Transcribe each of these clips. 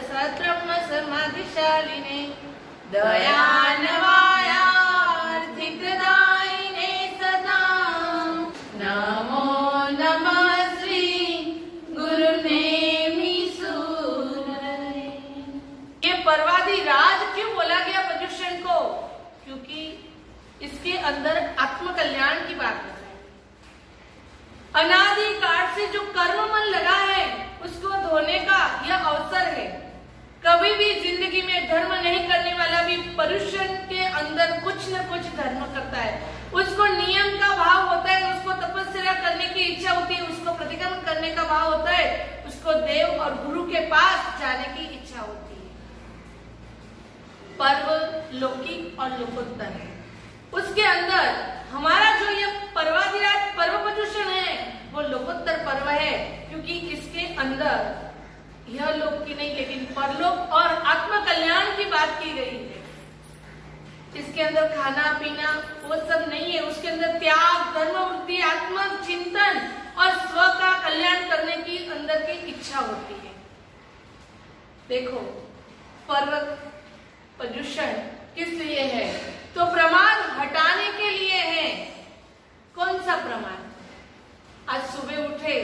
सत्रम समाधिशालिने दयान्वयार्थिकदायिने सदां नमो नमः श्री गुरुनेमि सूरये। ये पर्वाधिराज क्यों बोला गया पर्युषण को? क्योंकि इसके अंदर आत्म कल्याण की बात है। अनादि काल से जो कर्म मन लगा है उसको धोने का यह अवसर है। कभी भी जिंदगी में धर्म नहीं करने वाला भी पर्युषण के अंदर कुछ न कुछ धर्म करता है। उसको नियम का भाव होता है, उसको तपस्या करने की इच्छा होती है, उसको प्रतिक्रमण करने का भाव होता है, उसको देव और गुरु के पास जाने की इच्छा होती है। पर्व लौकिक और लोकोत्तर है। उसके अंदर हमारा जो ये पर्वाधिराज पर्व पर्युषण है वो लोकोत्तर पर्व है, क्योंकि इसके अंदर यह लोक की नहीं लेकिन परलोक और आत्म कल्याण की बात की गई है। इसके अंदर खाना पीना वो सब नहीं है, उसके अंदर त्याग, धर्म वृत्ति, आत्म चिंतन और स्व का कल्याण करने की अंदर की इच्छा होती है। देखो पर्व पर्युषण किस लिए है? तो प्रमाद हटाने के लिए है। कौन सा प्रमाद? आज सुबह उठे,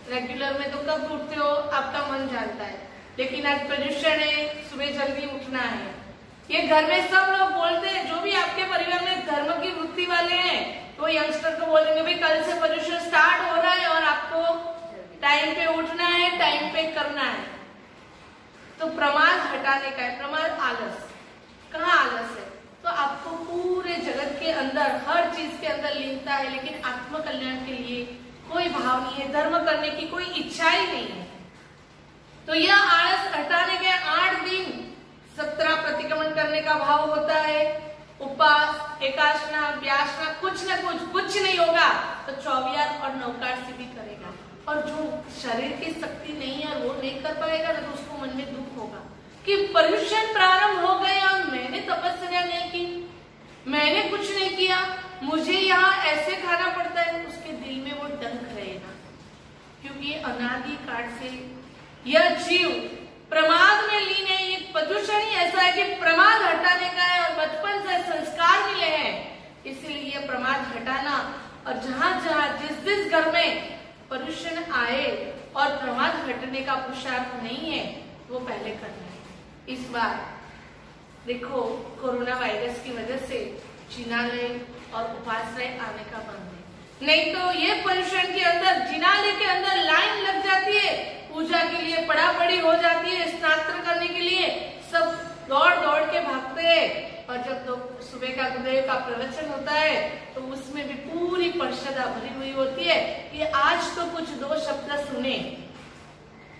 रेगुलर में तो कब उठते हो आपका मन जानता है, लेकिन आज पर्युषण है, सुबह जल्दी उठना है। ये घर में सब लोग बोलते हैं, जो भी आपके परिवार में धर्म की वृत्ति वाले हैं वो यंगस्टर को बोलेंगे भाई कल से पर्युषण स्टार्ट हो रहा है और आपको टाइम पे उठना है, टाइम पे करना है। तो प्रमाद हटाने का है। प्रमाद आलस। कहाँ आलस है? तो आपको पूरे जगत के अंदर हर चीज के अंदर लीनता है, लेकिन आत्म कल्याण के लिए कोई भाव नहीं है, धर्म करने की कोई इच्छा ही नहीं है। तो यह आलस हटाने के 8 दिन 17 प्रतिक्रमण करने का भाव होता है। उपवास, एकासना, व्यासना, कुछ न कुछ नहीं होगा तो 24 और नवकार्य भी करेगा। और जो शरीर की शक्ति नहीं है वो नहीं कर पाएगा ना, तो उसको मन में दुख होगा कि पर्युषण प्रारंभ हो गए और मैंने तपस्या नहीं की, मैंने कुछ नहीं किया, मुझे यहाँ ऐसे खाना पड़ता है। उसके दिल में वो डंक रहेगा, क्योंकि अनादि काल से यह जीव प्रमाद में लीन है। ये पर्युषण ही ऐसा है कि प्रमाद हटाने का है और बचपन से संस्कार मिले हैं, इसलिए ये प्रमाद हटाना। और जहां जहां जिस घर में पर्युषण आए और प्रमाद हटने का पुरुषार्थ नहीं है वो पहले करना है। इस बार देखो कोरोना वायरस की वजह से जिनालय और उपाश्रय आने का बंद है, नहीं तो ये पर्युषण के अंदर जिनालय के अंदर लाइन लग जाती है, पूजा के लिए पड़ापड़ी हो जाती है, स्नान करने के लिए सब दौड़ दौड़ के भागते हैं। और जब तो सुबह का गुरुदेव का प्रवचन होता है तो उसमें भी पूरी परिषदा भरी हुई होती है कि आज तो कुछ 2 शब्द सुने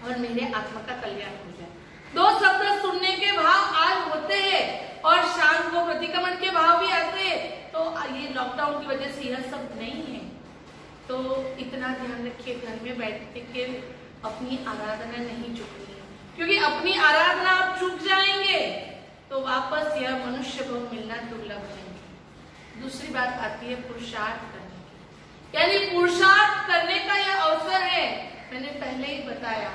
और मेरे आत्मा का कल्याण हो जाए। 2 शब्द सुनने के भाव आज होते हैं और शाम को प्रतिक्रमण के भाव भी आते हैं। तो ये लॉकडाउन की वजह से यह सब नहीं है, तो इतना ध्यान रखिए घर में बैठ के अपनी आराधना नहीं चुकनी है, क्योंकि अपनी आराधना आप चुक जाएंगे तो वापस यह मनुष्य को मिलना दुर्लभ है। दूसरी बात आती है पुरुषार्थ करने की, यानी पुरुषार्थ करने का यह अवसर है। मैंने पहले ही बताया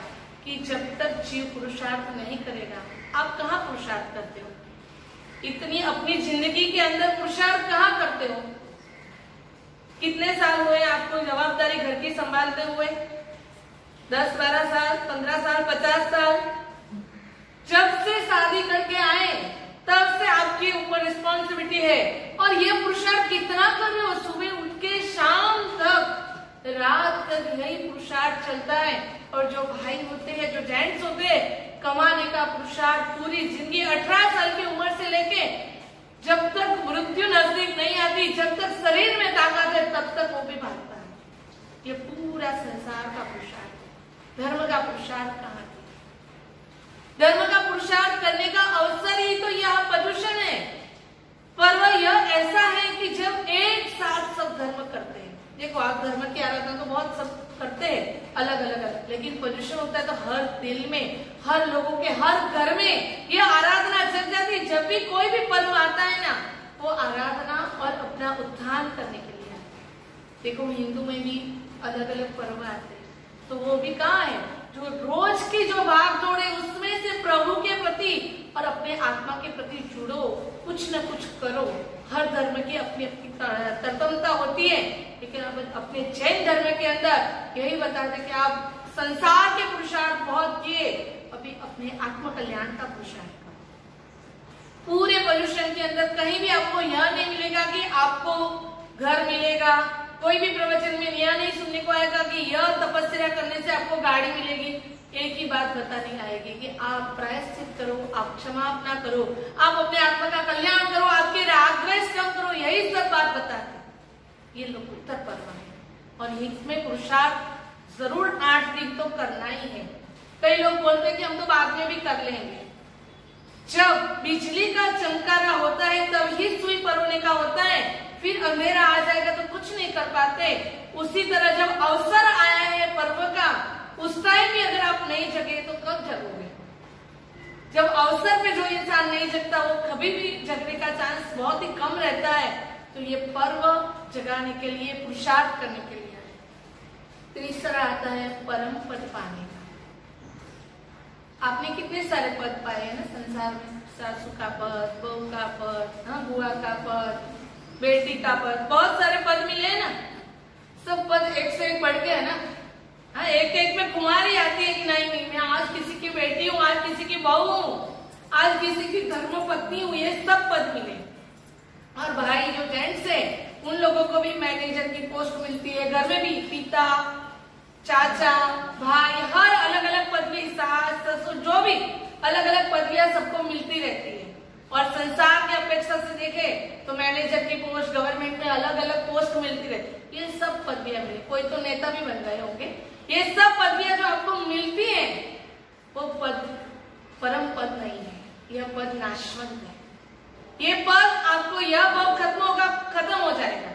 कि जब तक जीव पुरुषार्थ नहीं करेगा, आप कहाँ पुरुषार्थ करते हो? इतनी अपनी जिंदगी के अंदर पुरुषार्थ कहाँ करते हो? कितने साल हुए आपको जवाबदारी घर की संभालते हुए? 10, 12 साल, 15 साल, 50 साल? जब से शादी करके आए तब से आपके ऊपर रिस्पॉन्सिबिलिटी है। और ये पुरुषार्थ कितना कर रहे हो? सुबह उठ के शाम तक, रात तक यही पुरुषार्थ चलता है। और जो भाई होते हैं, जो जेंट्स होते हैं, कमाने का पुरुषार्थ पूरी जिंदगी 18 साल की उम्र से लेके जब तक मृत्यु नजदीक नहीं आती, जब तक शरीर में ताकत है, तब तक वो भी भागता है। ये पूरा संसार का पुरुषार्थ है। धर्म का पुरुषार्थ कहाँ है? धर्म का पुरुषार्थ करने का अवसर ही तो यह पर्युषण है। पर्व यह ऐसा है कि जब एक साथ सब धर्म करते हैं। देखो आप धर्म की आराधना तो बहुत सब करते हैं अलग अलग, लेकिन पर्युषण होता है तो हर दिल में, हर लोगों के हर घर में यह आराधना जग जाती है। जब भी कोई भी पर्व आता है ना, वो आराधना और अपना उत्थान करने के लिए आता है। देखो हिंदू में भी अलग अलग पर्व आते हैं, तो वो भी कहाँ है? जो रोज की जो भाग दौड़ है उसमें से प्रभु के प्रति और अपने आत्मा के प्रति जुड़ो, कुछ न कुछ करो। हर धर्म की अपनी अपनी तत्वता होती है, लेकिन अब अपने जैन धर्म के अंदर यही बताते हैं कि आप संसार के पुरुषार्थ बहुत किए, अभी अपने आत्म कल्याण का पुरुषार्थ करो। पूरे पर्यूषण के अंदर कहीं भी आपको यह नहीं मिलेगा कि आपको घर मिलेगा, कोई भी प्रवचन में यह नहीं सुनने को आएगा कि यह तपस्या करने से आपको गाड़ी मिलेगी। एक ही बात बतानी आएगी कि आप प्रायश्चित करो, आप क्षमापना करो, आप अपने आत्मा का कल्याण करो, आपके राग द्वेष कम करो, यही सब बात बताते हैं। ये लोकोत्तर पर्व है और इसमें पुरुषार्थ जरूर 8 दिन तो करना ही है। कई लोग बोलते हैं कि हम तो बाद में भी कर लेंगे। जब बिजली का चमकारा होता है तब ही सुई परोने का होता है, फिर अंधेरा आ जाएगा तो कुछ नहीं कर पाते। उसी तरह जब अवसर आया है पर्व का, उस टाइम भी अगर आप नहीं जगे तो कब जगोगे? जब अवसर पे जो इंसान नहीं जगता वो कभी भी जगने का चांस बहुत ही कम रहता है। तो ये पर्व जगाने के लिए, पुरुषार्थ करने के लिए है। तीसरा आता है परम पद पाने का। आपने कितने सारे पद पाए हैं ना संसार में, सासू का पद, बहू का पद, बुआ का पद, बेटी का पद, बहुत सारे पद मिले ना। सब पद एक से एक बढ़ के है ना। हाँ, एक एक में कुमारी आती है कि नहीं मैं आज किसी की बेटी हूँ, आज किसी की बहू हूँ, आज किसी की धर्म पत्नी हूँ, ये सब पद मिले। और भाई जो जेंट्स है उन लोगों को भी मैनेजर की पोस्ट मिलती है। घर में भी पिता, चाचा, भाई, हर अलग अलग पदवी, सास, ससुर, जो भी अलग अलग पदवियां सबको मिलती रहती है। और संसार की अपेक्षा से देखे तो मैनेजर की पोस्ट, गवर्नमेंट में अलग अलग पोस्ट मिलती रहती है। ये सब पदवियां मिली, कोई तो नेता भी बन गए होंगे। ये सब पदवियां जो आपको मिलती है वो पद परम पद नहीं है, यह पद नाशवंत है। ये पद आपको यह भाव खत्म होगा, खत्म हो जाएगा।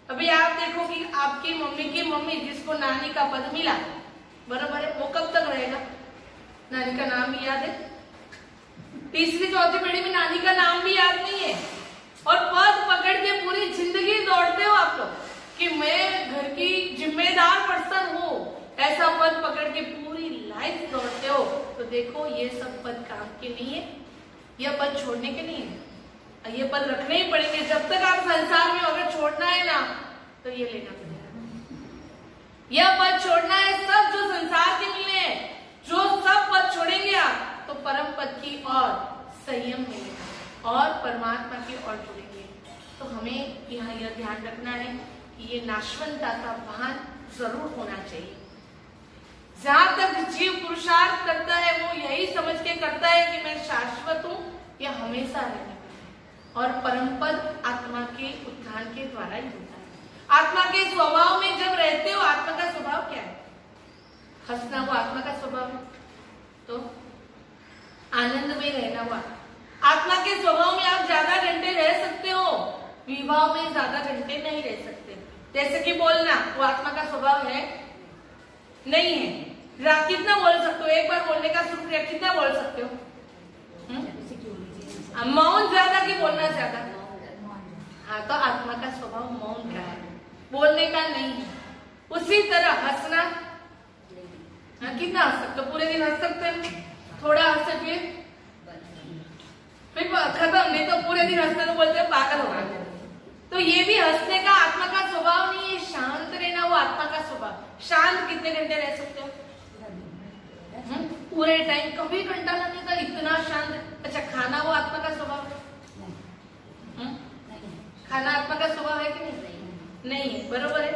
अभी आप देखो कि आपकी मम्मी की मम्मी जिसको नानी का पद मिला, बराबर है, वो कब तक रहेगा? नानी का नाम भी याद है? तीसरी चौथी पीढ़ी में नानी का नाम भी याद नहीं है। और पद पकड़ के पूरी जिंदगी दौड़ते हो आप लोग कि मैं घर की जिम्मेदार पर्सन हूँ, ऐसा पद पकड़ के पूरी लाइफ दौड़ते हो। तो देखो ये सब पद काम के नहीं है, यह पद छोड़ने के नहीं है, ये पद रखने ही पड़ेंगे। जब तक आप संसार में अगर छोड़ना है ना तो ये लेना पड़ेगा, यह पद छोड़ना है। सब जो संसार के मिले हैं, जो सब पद छोड़ेंगे आप तो परम पद की ओर संयम मिलेगा और परमात्मा की ओर जुड़ेंगे। तो हमें यहाँ यह ध्यान रखना है कि ये नाशवंतता का भान जरूर होना चाहिए। जहां तक जीव पुरुषार्थ करता है वो यही समझ के करता है कि मैं शाश्वत हूँ, यह हमेशा रहने और परम पद आत्मा के उत्थान के द्वारा ही होता है। आत्मा के स्वभाव में जब रहते हो, आत्मा का स्वभाव क्या है? हंसना वो आत्मा का स्वभाव है, तो आनंद में रहना हुआ आत्मा के स्वभाव में। आप ज्यादा घंटे रह सकते हो, विवाह में ज्यादा घंटे नहीं रह सकते। जैसे कि बोलना, वो आत्मा का स्वभाव है नहीं है। कितना बोल सकते हो? एक बार बोलने का शुरू किया, कितना बोल सकते हो? मौन ज्यादा कि बोलना ज्यादा? हाँ, तो आत्मा का स्वभाव मौन का है, बोलने का नहीं है। उसी तरह हंसना, हाँ, कितना हंस सकते हो? पूरे दिन हंस सकते हैं? थोड़ा हंस फिर खत्म, नहीं तो पूरे दिन हंसते तो बोलते पागल हो गए। तो ये भी हंसने का आत्मा का स्वभाव नहीं है। शांत रहना वो आत्मा का स्वभाव। शांत कितने घंटे रह सकते हो? पूरे टाइम, कभी घंटा लगने का, इतना शांत। अच्छा, खाना वो आत्मा का स्वभाव है? खाना आत्मा का स्वभाव है कि नहीं? नहीं है, बरोबर है।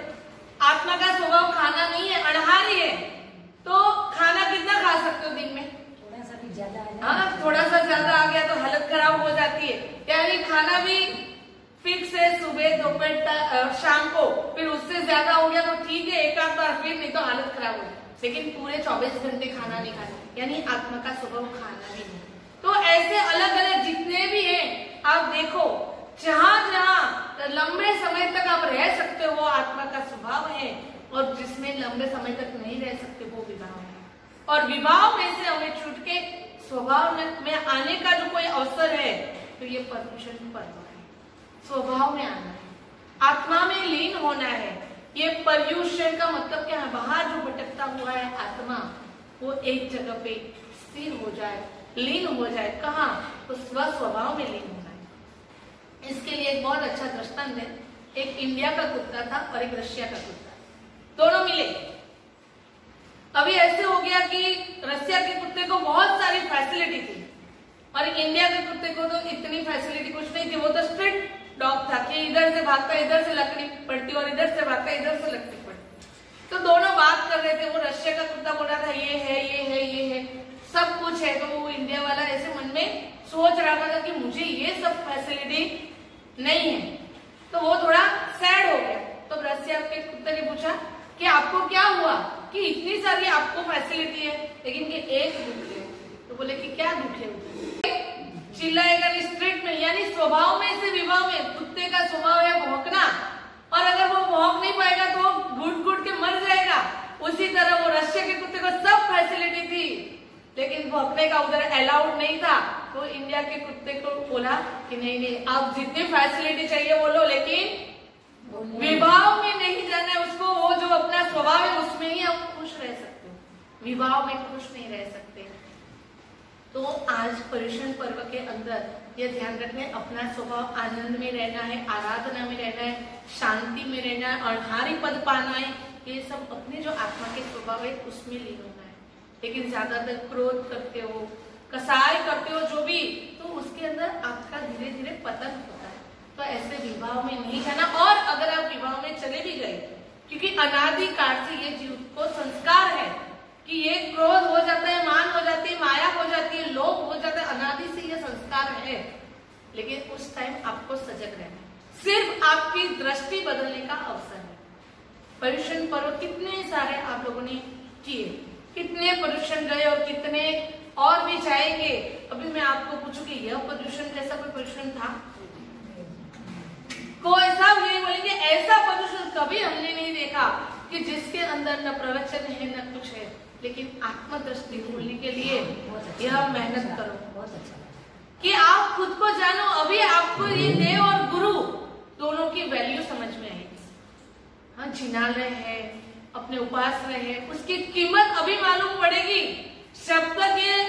आत्मा का स्वभाव खाना नहीं है, अनहारी है। तो खाना कितना खा सकते हो दिन में? थोड़ा सा भी ज्यादा। हाँ, थोड़ा सा ज्यादा आ गया तो हालत खराब हो जाती है। यानी खाना भी फिक्स है, सुबह, दोपहर, शाम को। फिर उससे ज्यादा हो गया तो ठीक है, एक आध बार, फिर नहीं तो हालत खराब हो जाए। लेकिन पूरे 24 घंटे खाना नहीं खाना, यानी आत्मा का स्वभाव खाना भी नहीं। तो ऐसे अलग अलग जितने भी हैं, आप देखो जहां जहां लंबे समय तक आप रह सकते हो वो आत्मा का स्वभाव है, और जिसमें लंबे समय तक नहीं रह सकते वो विवाह है। और विवाह में से हमें छूट के स्वभाव में आने का जो कोई अवसर है तो ये पर्यूषण पर्व है। स्वभाव में आना है, आत्मा में लीन होना है। ये पर्यूषण का मतलब क्या है? बाहर जो भटकता हुआ है आत्मा, वो एक जगह पे स्थिर हो जाए, लीन हो जाए। कहाँ? तो स्वभाव में लीन होना है। इसके लिए एक बहुत अच्छा दृष्टांत है। एक इंडिया का कुत्ता था और एक रशिया का कुत्ता, दोनों मिले। अभी ऐसे हो गया कि रशिया के कुत्ते को बहुत सारी फैसिलिटी थी और इंडिया के कुत्ते को तो इतनी फैसिलिटी कुछ नहीं थी। वो तो स्ट्रिक्ट डॉग था कि इधर से भागता इधर से लकड़ी पड़ती और इधर से भागता इधर से लकड़ी पड़ती। तो दोनों बात कर रहे थे। वो रशिया का कुत्ता बोल रहा था ये है ये है ये है सब कुछ है। तो वो इंडिया वाला ऐसे मन में सोच रहा था कि मुझे ये सब फैसिलिटी नहीं है। तो वो थोड़ा सैड हो गया। तो रशिया के कुत्ते ने पूछा कि आपको क्या हुआ कि इतनी सारी आपको फैसिलिटी है लेकिन कि एक दुख है। तो बोले कि क्या दुख है? चिल्लाएगा स्ट्रिक्ट में, यानी स्वभाव में से विभाव में। कुत्ते का स्वभाव है भौंकना और अगर वो भौंक नहीं पाएगा तो घुट घुट के मर जाएगा। उसी तरह वो रशिया के कुत्ते को सब फैसिलिटी थी लेकिन भौंकने का उधर अलाउड नहीं था। तो इंडिया के कुत्ते को बोला कि नहीं नहीं आप जितनी फैसिलिटी चाहिए बोलो लेकिन विभाव में नहीं जाना है उसको। वो जो अपना स्वभाव है उसमें ही आप खुश रह सकते हो, विभाव में खुश नहीं रह सकते। तो आज पर्युषण पर्व के अंदर यह ध्यान रखना है अपना स्वभाव आनंद में रहना है, आराधना में रहना है, शांति में रहना है, अणहारी पद पाना है। ये सब अपने जो आत्मा के स्वभाव है उसमें लीन होना है। लेकिन ज्यादातर क्रोध करते हो, कसाई करते हो जो भी, तो उसके अंदर आपका धीरे धीरे पतन होता है। तो ऐसे विवाह में नहीं जाना। और अगर आप विवाह में चले भी गए, क्योंकि अनादि काल से ये जीव को संस्कार है कि ये क्रोध हो जाता है, मान हो जाती है, माया हो जाती है, लोभ हो जाता है, अनादि से ये संस्कार है। लेकिन उस टाइम आपको सजग रहना है। सिर्फ आपकी दृष्टि बदलने का अवसर है। पर्युषण पर्व कितने सारे आप लोगों ने किए, कितने पर्युषण गए और कितने और भी जाएंगे। अभी मैं आपको पूछूंगी यह पर्युषण जैसा कोई पर्युषण था? कोई सब यही बोलेंगे ऐसा पर्युषण कभी हमने नहीं देखा कि जिसके अंदर न प्रवचन है न कुछ है। लेकिन आत्मदृष्टि खोलने के लिए यह मेहनत करो बहुत अच्छा कि आप खुद को जानो। अभी आपको ये देव और गुरु दोनों की वैल्यू समझ में आएगी। हाँ, जिनालय है, अपने उपासना है, उसकी कीमत अभी मालूम पड़ेगी। जब तक ये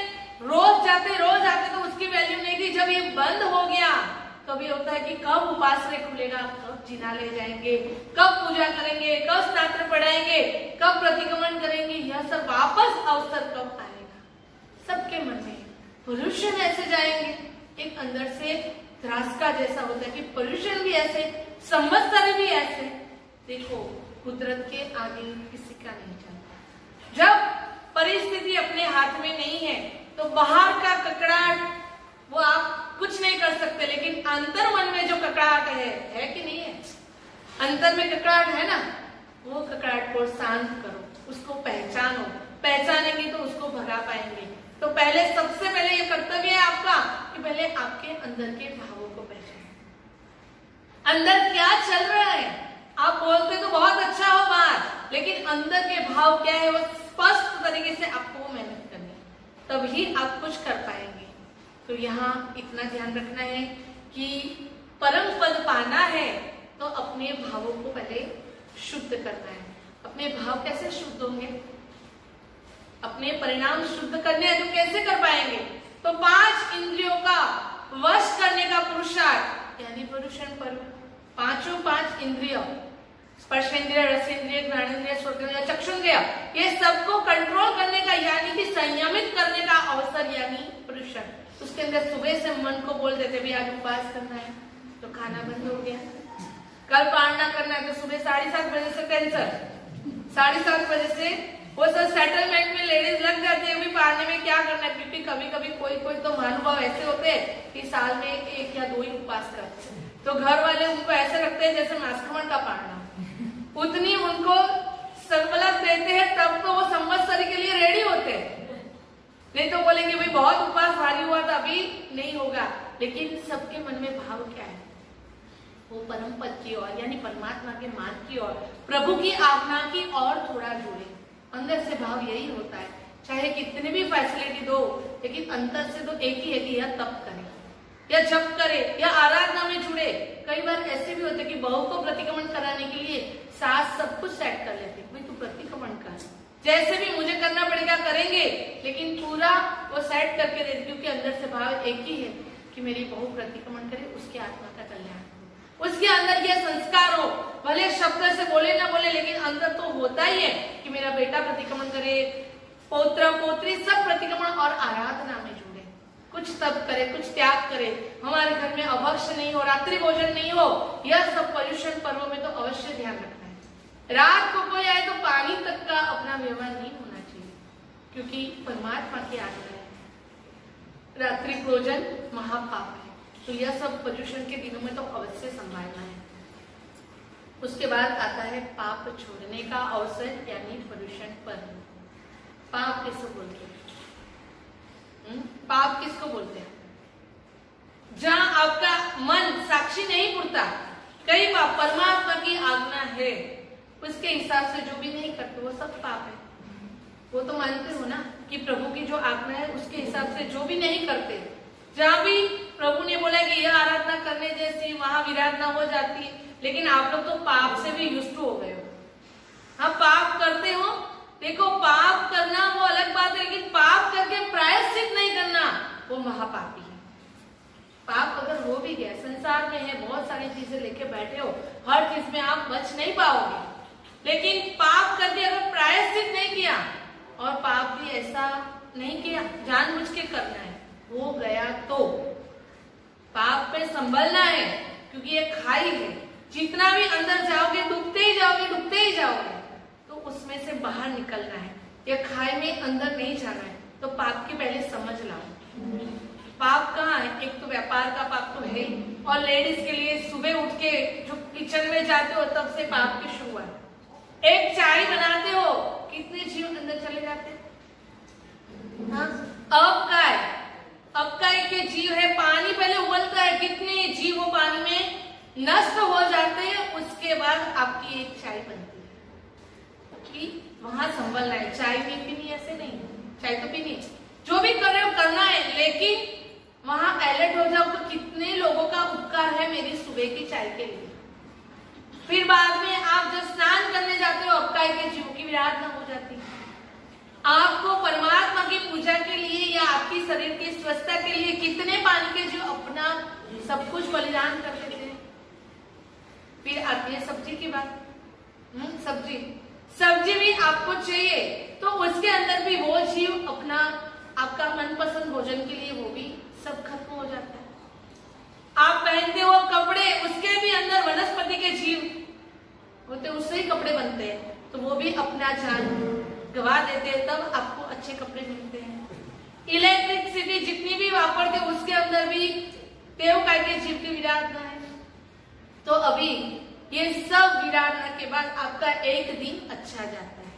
रोज आते तो उसकी वैल्यू नहीं थी। जब ये बंद हो गया कभी होता है कि कब उपासना खुलेगा, कब जिनालय जाएंगे, कब पूजा करेंगे, कब स्नात्र पढ़ाएंगे, कब प्रतिक्रमण करेंगे, यह सब वापस अवसर कब आएगा सबके मन में। पर्युषण ऐसे जाएंगे, एक अंदर से त्रासका जैसा होता है कि पर्युषण भी ऐसे, संवत्सर भी ऐसे। देखो कुदरत के आगे किसी का नहीं चलता। जब परिस्थिति अपने हाथ में नहीं है तो बाहर का ककड़ाहट वो आप कुछ नहीं कर सकते। लेकिन अंतर मन में जो ककड़ाहट है कि नहीं है? अंतर में ककड़ाहट है ना, वो ककड़ाहट को शांत करो, उसको पहचानो। पहचानेंगे तो उसको भगा पाएंगे। तो पहले सबसे पहले ये कर्तव्य है आपका कि पहले आपके अंदर के भावों को पहचानो। अंदर क्या चल रहा है? आप बोलते तो बहुत अच्छा हो बाहर, लेकिन अंदर के भाव क्या है वो स्पष्ट तरीके से आपको मेहनत करनी है, तभी आप कुछ कर पाएंगे। तो यहाँ इतना ध्यान रखना है कि परम पद पाना है तो अपने भावों को पहले शुद्ध करना है। अपने भाव कैसे शुद्ध होंगे? अपने परिणाम शुद्ध करने हैं तो कैसे कर पाएंगे? तो 5 इंद्रियों का वश करने का पुरुषार्थ यानी पर्युषण पर्व। 5 इंद्रिय, स्पर्शेंद्रिय, रसेंद्रिय, घ्राणेंद्रिय, श्रोतेंद्रिय, चक्षुंद्रिय, ये सबको कंट्रोल करने का यानी कि संयमित करने का अवसर यानी पर्युषण। उसके अंदर सुबह से मन को बोल देते भी आज उपवास करना है तो खाना बंद हो गया, कल पारणा करना है तो सुबह 7:30 बजे से टेंशन, 7:30 बजे से वो सब सेटलमेंट में लेडीज लग जाती है अभी पारने में क्या करना है। क्योंकि कभी कभी कोई तो महानुभाव ऐसे होते हैं कि साल में 1 या 2 ही उपवास करते हैं, तो घर वाले उनको ऐसे रखते हैं जैसे मासखमण का पारना, उतनी उनको सबलत देते हैं तब तो वो संवत्सर के लिए रेडी होते हैं। नहीं तो बोलेंगे भाई बहुत उपवास भारी हुआ था अभी नहीं होगा। लेकिन सबके मन में भाव क्या है? वो परम पद की ओर यानी परमात्मा के मार्ग की ओर, प्रभु की आज्ञा की ओर थोड़ा जुड़े। अंदर से भाव यही होता है, चाहे कितनी भी फैसिलिटी दो लेकिन अंतर से तो एक ही है कि यह तप करे या जप करे या आराधना में जुड़े। कई बार ऐसे भी होते कि बहू को प्रतिक्रमण कराने के लिए सास सब कुछ सेट कर लेते, भाई तू प्रतिक्रमण कर, जैसे भी मुझे करना पड़ेगा करेंगे, लेकिन पूरा वो सेट करके दे, क्योंकि अंदर से भाव एक ही है कि मेरी बहू प्रतिक्रमण करे, उसकी आत्मा का कल्याण, उसके अंदर ये संस्कार हो, भले शब्द से बोले ना बोले, लेकिन अंदर तो होता ही है कि मेरा बेटा प्रतिक्रमण करे, पौत्र पोत्री सब प्रतिक्रमण और आराधना में जुड़े, कुछ तप करे, कुछ त्याग करे, हमारे घर में अभक्ष्य नहीं हो, रात्रि भोजन नहीं हो, यह सब पर्युषण पर्व में तो अवश्य ध्यान रखना है। रात को कोई आए तो पानी तक का अपना व्यवहार नहीं होना चाहिए, क्योंकि परमात्मा की आज्ञा है, रात्रि भोजन महापाप है, तो यह सब पर्युषण के दिनों में तो अवश्य संभालना है। उसके बाद आता है पाप छोड़ने का अवसर, यानी पर्युषण पर्व। पाप किसको बोलते हैं? पाप किसको बोलते हैं? जहां आपका मन साक्षी नहीं पुरता, कई पाप परमात्मा की आज्ञा है उसके हिसाब से जो भी नहीं करते वो सब पाप है। वो तो मानते हो ना कि प्रभु की जो आज्ञा है उसके हिसाब से जो भी नहीं करते, जहां भी प्रभु ने बोला कि यह आराधना करने जैसी, वहां विराधना हो जाती है, लेकिन आप लोग तो पाप से भी युष्ट हो गए हो। हाँ, पाप करते हो, देखो पाप करना वो अलग बात है, लेकिन पाप करके प्रायश्चित नहीं करना वो महापापी है। पाप अगर हो भी गया, संसार में है, बहुत सारी चीजें लेके बैठे हो, हर चीज में आप बच नहीं पाओगे, लेकिन पाप करके अगर प्रायश्चित नहीं किया और पाप भी ऐसा नहीं किया जानबूझ के करना है, हो गया तो पाप पे संभलना है, क्योंकि ये खाई है, जितना भी अंदर जाओगे डूबते ही जाओगे, डूबते ही जाओगे, तो उसमें से बाहर निकलना है, ये खाई में अंदर नहीं जाना है। तो पाप की पहले समझ लाओ, पाप कहाँ है? एक तो व्यापार का पाप तो है, और लेडीज के लिए सुबह उठ के जो किचन में जाते हो तब से पाप की शुरुआत। एक चाय बनाते हो, कितने जीव अंदर चले जाते हैं। हाँ, अब का है, अब का एक जीव है, पानी पहले उबलता है, कितने जीव वो पानी में नष्ट हो जाते हैं, उसके बाद आपकी एक चाय बनती है। कि वहां संभलना है, चाय भी पीनी ऐसे नहीं, चाय तो पीनी, जो भी कर रहे हो करना है, लेकिन वहां अलर्ट हो जाओ तो कितने लोगों का उपकार है मेरी सुबह की चाय के लिए। फिर बाद में आप जब स्नान करने जाते हो, आपका एक जीव की विराधना हो जाती है। आपको परमात्मा की पूजा के लिए या आपकी शरीर की स्वस्थता के लिए कितने पानी के जो अपना सब कुछ बलिदान कर देते हैं। फिर आती है सब्जी की बात। सब्जी भी आपको चाहिए, तो उसके अंदर भी वो जीव अपना आपका मनपसंद भोजन के लिए वो भी सब खत्म हो जाता है। आप पहनते हो कपड़े, उसके भी अंदर वनस्पति के जीव होते, उससे ही कपड़े बनते हैं, तो वो भी अपना जान गवा देते हैं, तब आपको अच्छे कपड़े मिलते हैं। इलेक्ट्रिसिटी जितनी भी वापरते हो उसके अंदर भी देव काय के जीव की विराधना है। तो अभी ये सब विराधना के बाद आपका एक दिन अच्छा जाता है।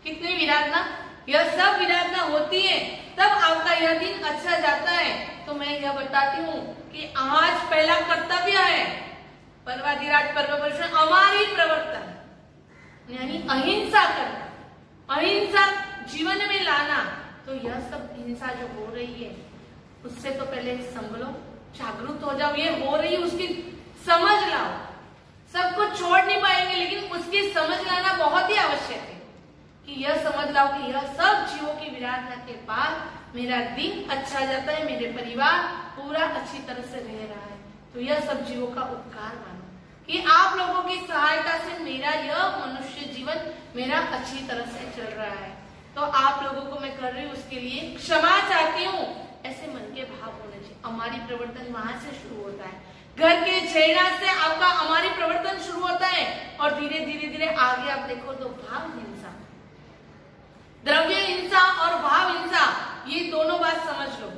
कितनी विराधना? यह सब विराधना होती है तब आपका यह दिन अच्छा जाता है। तो मैं यह बताती हूँ कि आज पहला कर्तव्य है पर्वाधिराज पर्व पर्युषण हमारी प्रवर्तन, यानी अहिंसा करना, अहिंसा जीवन में लाना। तो यह सब हिंसा जो हो रही है उससे तो पहले संभलो, जागरूक हो जाओ। ये हो रही है उसकी समझ लाओ। सब कुछ छोड़ नहीं पाएंगे, लेकिन उसकी समझ लाना बहुत ही आवश्यक है कि यह समझ लाओ कि यह सब जीवों की विराधना के बाद मेरा दिन अच्छा जाता है, मेरे परिवार पूरा अच्छी तरह से रह रहा है। तो यह सब जीवों का उपकार मानो कि आप लोगों की सहायता से मेरा यह मनुष्य जीवन मेरा अच्छी तरह से चल रहा है। तो आप लोगों को मैं कर रही हूँ उसके लिए क्षमा चाहती हूँ, ऐसे मन के भाव होने चाहिए। हमारी प्रवर्तन वहां से शुरू होता है, घर के छेड़ा से आपका हमारी प्रवर्तन शुरू होता है, और धीरे धीरे धीरे आगे आप देखो तो भाव हिंसा, द्रव्य हिंसा और भाव हिंसा, ये दोनों बात समझ लो।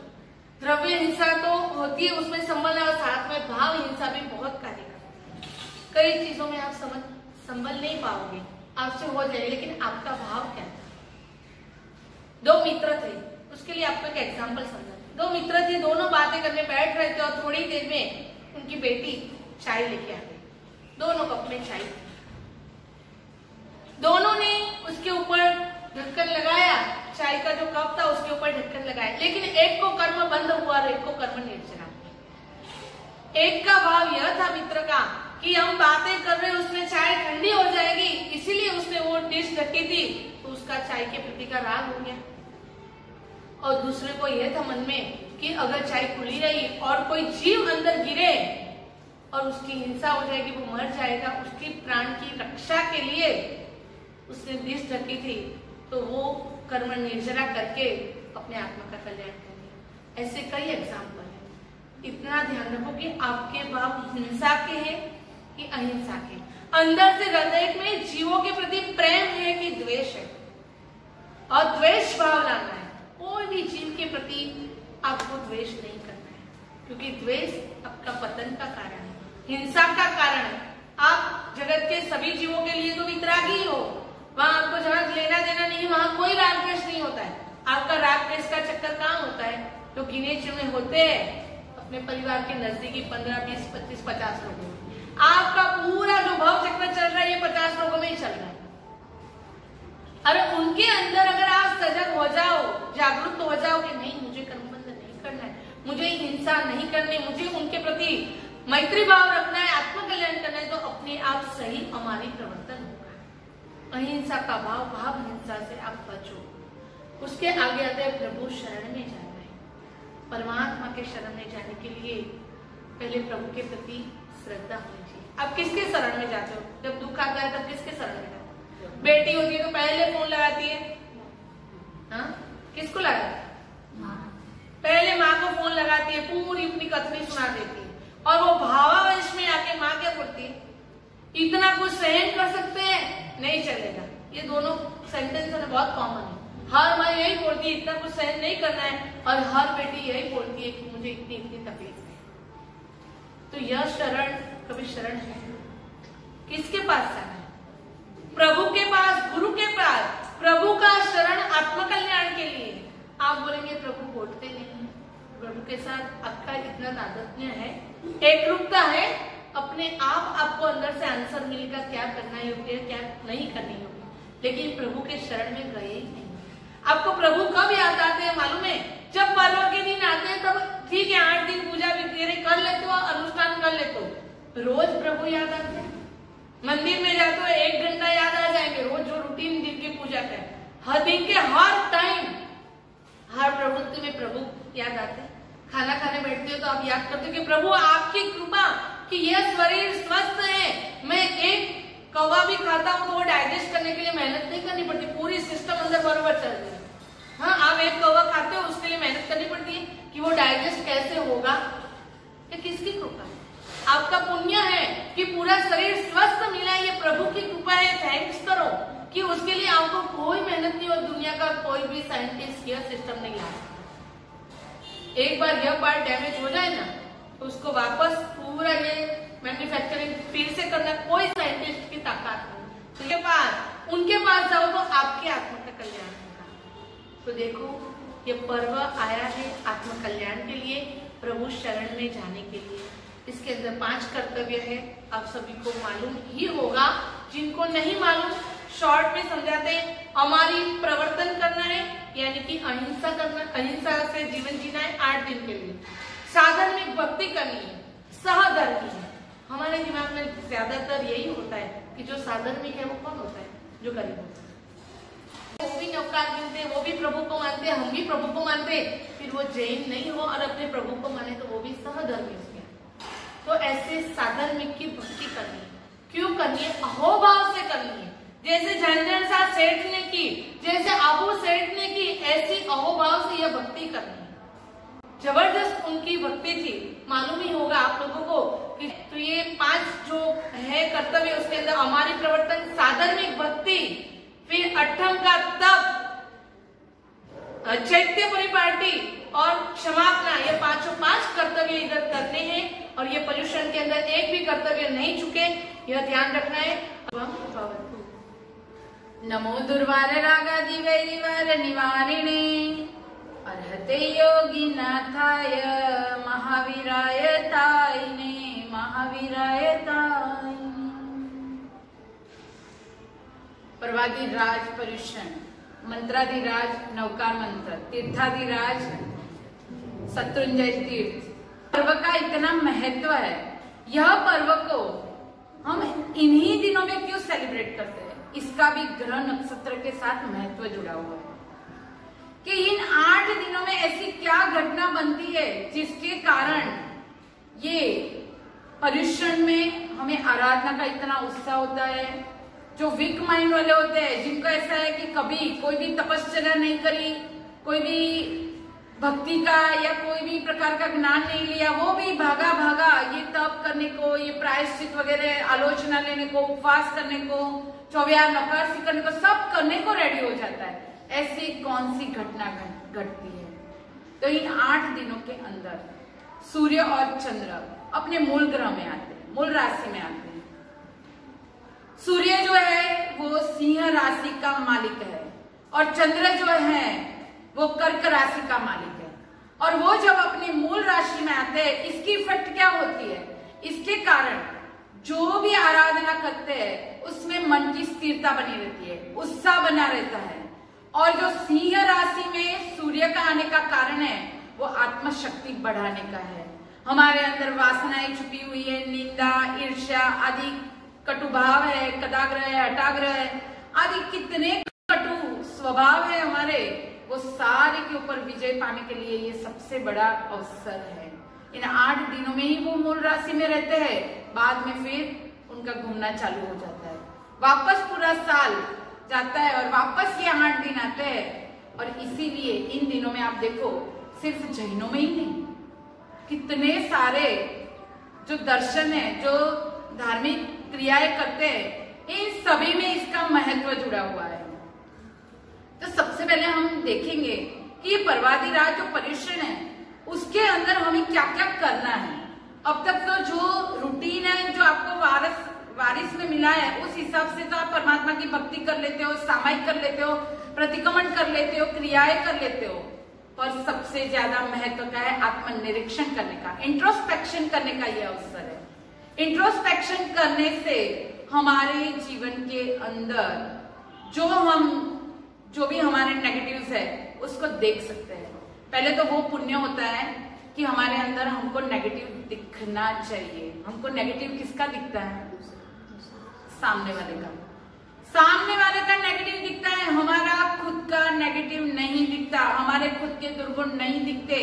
द्रव्य हिंसा तो होती है, उसमें संभलना, और साथ में भाव हिंसा भी बहुत कार्य करती है। कई चीजों में आप संभल नहीं पाओगे, आपसे हो जाए, लेकिन आपका भाव क्या था। दो मित्र थे, उसके लिए आपको एक एग्जाम्पल समझा। दो मित्र थे, दोनों बातें करने बैठ रहे थे, और थोड़ी देर में उनकी बेटी चाय लेके आ गई। दोनों कप में चाय, दोनों ने उसके ऊपर ढक्कन लगाया, चाय का जो कप था उसके ऊपर ढक्कन लगाया, लेकिन एक को कर्म बंद हुआ और एक को कर्म निर्जरा। एक का भाव यह था मित्र का कि हम बातें कर रहे हैं, उसमें चाय ठंडी हो जाएगी, इसीलिए उसने वो डिश ढकी थी, तो उसने उसका चाय के प्रति का राग हो गया, और दूसरे को यह था मन में कि अगर चाय खुली रही और कोई जीव अंदर गिरे और उसकी हिंसा हो जाएगी, वो मर जाएगा, उसकी प्राण की रक्षा के लिए उसने विष ढकी थी, तो वो कर्म निर्जरा करके अपने आत्मा का कल्याण करेंगे। ऐसे कई एग्जाम्पल है। इतना ध्यान रखो कि आपके भाव हिंसा के हैं कि अहिंसा के, अंदर से हृदय में जीवों के प्रति प्रेम है कि द्वेष है, और द्वेष भाव लाना है। कोई भी जीव के प्रति आपको द्वेष नहीं करना है, क्योंकि द्वेष आपका पतन का कारण है, हिंसा का कारण है। आप जगत के सभी जीवों के लिए तो वितरागी हो, वहां आपको जहां लेना देना नहीं, वहां कोई राग द्वेष नहीं होता है। आपका राग द्वेष का चक्कर कहाँ होता है? तो गिने चुने होते हैं अपने परिवार के नजदीकी 15, 20, 25, 50 लोगों में। आपका पूरा जो भाव चक्र चल रहा है ये 50 लोगों में ही चल रहा है। अरे उनके अंदर अगर आप सजग हो जाओ, जागरूक हो जाओ कि नहीं, मुझे कर्मबंध नहीं करना है, मुझे हिंसा नहीं करनी, मुझे उनके प्रति मैत्री भाव रखना है, आत्मकल्याण करना है, तो अपने आप सही हमारी प्रवर्तन होगा। अहिंसा का भाव, भाव हिंसा से आप बचो। उसके आगे आते हैं प्रभु शरण में जाना है। परमात्मा के शरण में जाने के लिए पहले प्रभु के प्रति श्रद्धा होनी चाहिए। आप किसके शरण में जाते हो? जब दुख आता है तब किसके शरण में जाते हो? बेटी होती है तो पहले फोन लगाती है, हाँ? किसको लगाती है? पहले माँ को फोन लगाती है, पूरी अपनी कथनी सुना देती है, और वो भावावेश में आके माँ क्या बोलती है? इतना कुछ सहन कर सकते हैं? नहीं चलेगा। ये दोनों सेंटेंस बहुत कॉमन है। हर माँ यही बोलती है इतना कुछ सहन नहीं करना है, और हर बेटी यही बोलती है कि मुझे इतनी इतनी तकलीफ है। तो यह शरण कभी शरण है? किसके पास जाना है? प्रभु के पास, गुरु के पास। प्रभु का शरण आत्मकल्याण के लिए। आप बोलेंगे प्रभु बोलते नहीं है। प्रभु के साथ आपका इतना तादात्म्य है, एक रूपता है, अपने आप आपको अंदर से आंसर मिलेगा क्या करना योग्य, क्या नहीं करनी योग्य। लेकिन प्रभु के शरण में गए ही नहीं। आपको प्रभु कब याद आते हैं मालूम है? जब पर्व के दिन आते हैं तब ठीक है, 8 दिन पूजा भी कर लेते हो, अनुष्ठान कर लेते हो, रोज प्रभु याद आते हैं। मंदिर में जाते हो 1 घंटा याद आ जाएंगे, रोज जो रूटीन दिन की पूजा का है, हर दिन के हर टाइम हर प्रवृत्ति में प्रभु याद आते हैं। खाना खाने बैठते हो तो आप याद करते हो कि प्रभु आपकी कृपा कि यह शरीर स्वस्थ है, मैं एक कौवा भी खाता हूँ तो वो डाइजेस्ट करने के लिए मेहनत नहीं करनी पड़ती, पूरी सिस्टम अंदर बराबर चल रही है। हाँ, आप एक कौवा खाते हो उसके लिए मेहनत करनी पड़ती है कि वो डाइजेस्ट कैसे होगा। ये किसकी कृपा है? आपका पुण्य है कि पूरा शरीर स्वस्थ मिला, ये प्रभु की कृपा है। थैंक्स करो कि उसके लिए आपको कोई मेहनत नहीं, और दुनिया का कोई भी साइंटिस्ट यह सिस्टम नहीं ला सकता। एक बार यह पार्ट डैमेज हो जाए ना तो उसको वापस पूरा ये मैन्युफैक्चरिंग फिर से करना कोई साइंटिस्ट की ताकत नहीं। तो उनके पास जाओ तो आपके आत्मा का कल्याण होगा। तो देखो, ये पर्व आया है आत्म कल्याण के लिए, प्रभु शरण में जाने के लिए। इसके अंदर 5 कर्तव्य है, आप सभी को मालूम ही होगा। जिनको नहीं मालूम शॉर्ट में समझाते हैं। हमारी प्रवर्तन करना है, यानी कि अहिंसा करना, अहिंसा से जीवन जीना है 8 दिन के लिए। साधन में भक्ति करनी है, सहधर्मी है। हमारे दिमाग में ज्यादातर यही होता है कि जो साधर्मिक है वो कौन होता है? जो गरीब होता है। वो भी नौकार मिलते हैं, वो भी प्रभु को मानते हैं, हम भी प्रभु को मानते हैं, फिर वो जैन नहीं हो और अपने प्रभु को माने तो वो भी सहधर्मी हो गया। तो ऐसे साधर्मिक की भक्ति करनी है। क्यों करनी है? अहोभाव से करनी है। जैसे झंझन सा सेठ ने की, जैसे अबू सेठ ने की, ऐसी अहोभाव से यह भक्ति करनी है। जबरदस्त उनकी भक्ति थी। मालूम ही होगा आप लोगों को कि तो ये 5 जो है कर्तव्य, उसके अंदर हमारी प्रवर्तन, साधर्मिक भक्ति, फिर 8th का तप, चैत्य परिपाटी और क्षमापना, ये 5 कर्तव्य इधर करने हैं। और ये पर्यूषण के अंदर एक भी कर्तव्य नहीं चुके, यह ध्यान रखना है। नमो दुर्वार रागादि वैरिवार निवारिणे अर्हते योगिनाथाय महावीराय ताइने महावीराय ताइने। पर्वाधिराज पर्यूषण, मंत्राधिराज नौकार मंत्र, तीर्थाधिराज शत्रुंजय तीर्थ। पर्व का इतना महत्व है। यह पर्व को हम इन्हीं दिनों में क्यों सेलिब्रेट करते हैं? इसका भी ग्रह नक्षत्र के साथ महत्व जुड़ा हुआ है कि इन 8 दिनों में ऐसी क्या घटना बनती है जिसके कारण ये पर्युषण में हमें आराधना का इतना उत्साह होता है। जो वीक माइंड वाले होते हैं, जिनको ऐसा है कि कभी कोई भी तपश्चर्या नहीं करी, कोई भी भक्ति का या कोई भी प्रकार का ज्ञान नहीं लिया, वो भी भागा भागा ये तप करने को, ये प्रायश्चित वगैरह आलोचना लेने को, उपवास करने को, 24 नौकरसी करने को, सब करने को रेडी हो जाता है। ऐसी कौन सी घटना घटती है? तो इन 8 दिनों के अंदर सूर्य और चंद्र अपने मूल ग्रह में आते हैं, मूल राशि में आते हैं। सूर्य जो है वो सिंह राशि का मालिक है और चंद्र जो है वो कर्क राशि का मालिक है। और वो जब अपनी मूल राशि में आते हैं, इसकी इफेक्ट क्या होती है? इसके कारण जो भी आराधना करते हैं उसमें मन की स्थिरता बनी रहती है, उत्साह बना रहता है। और जो सिंह राशि में सूर्य का आने का कारण है वो आत्मशक्ति बढ़ाने का है। हमारे अंदर वासनाएं छुपी हुई है, निंदा, ईर्ष्या आदि कटुभाव है, कदाग्रह है, हटाग्रह है, आदि कितने कटु स्वभाव है हमारे, वो सारे के ऊपर विजय पाने के लिए ये सबसे बड़ा अवसर है। इन 8 दिनों में ही वो मूल राशि में रहते हैं, बाद में फिर उनका घूमना चालू हो जाता है, वापस पूरा साल जाता है और वापस ये 8 दिन आते हैं। और इसीलिए इन दिनों में आप देखो, सिर्फ जैनों में ही नहीं, कितने सारे जो दर्शन है, जो धार्मिक क्रियाएं करते हैं, इन सभी में इसका महत्व जुड़ा हुआ है। तो सबसे पहले हम देखेंगे कि ये पर्वाधिराज जो पर्युषण है उसके अंदर हमें क्या क्या करना है। अब तक तो जो रूटीन है, जो आपको वारिस में मिला है, उस हिसाब से तो आप परमात्मा की भक्ति कर लेते हो, सामायिक कर लेते हो, प्रतिक्रमण कर लेते हो, क्रियाएं कर लेते हो। पर सबसे ज्यादा महत्व का है आत्मनिरीक्षण करने का, इंट्रोस्पेक्शन करने का ये अवसर है। इंट्रोस्पेक्शन करने से हमारे जीवन के अंदर जो भी हमारे नेगेटिव्स है उसको देख सकते हैं। पहले तो वो पुण्य होता है कि हमारे अंदर हमको नेगेटिव दिखना चाहिए। हमको नेगेटिव किसका दिखता है? सामने वाले का। सामने वाले का नेगेटिव दिखता है, हमारा खुद का नेगेटिव नहीं दिखता, हमारे खुद के दुर्गुण नहीं दिखते।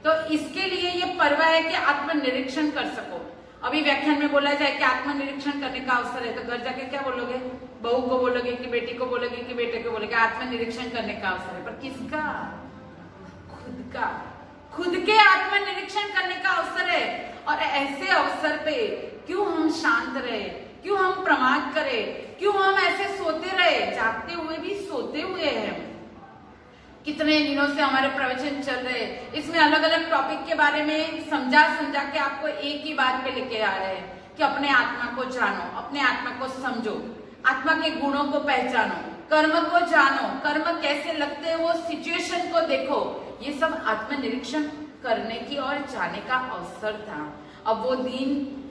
तो इसके लिए ये पर्व है कि आत्मनिरीक्षण कर सको। अभी व्याख्यान में बोला जाए कि आत्मनिरीक्षण करने का अवसर है, तो घर जाके क्या बोलोगे? बहू को बोलोगे कि बेटी को बोलोगे कि बेटे को बोलोगे? आत्मनिरीक्षण करने का अवसर है, पर किसका? खुद का। खुद के आत्मनिरीक्षण करने का अवसर है। और ऐसे अवसर पे क्यों हम शांत रहे, क्यों हम प्रमाद करें, क्यों हम ऐसे सोते रहे? जागते हुए भी सोते हुए हैं। कितने दिनों से हमारे प्रवचन चल रहे हैं, इसमें अलग अलग टॉपिक के बारे में समझा के आपको एक ही बात पे लेके आ रहे हैं कि अपने आत्मा को जानो, अपने आत्मा को समझो, आत्मा के गुणों को पहचानो, कर्म को जानो, कर्म कैसे लगते हैं वो सिचुएशन को देखो। ये सब आत्मनिरीक्षण करने की और जाने का अवसर था। अब वो दिन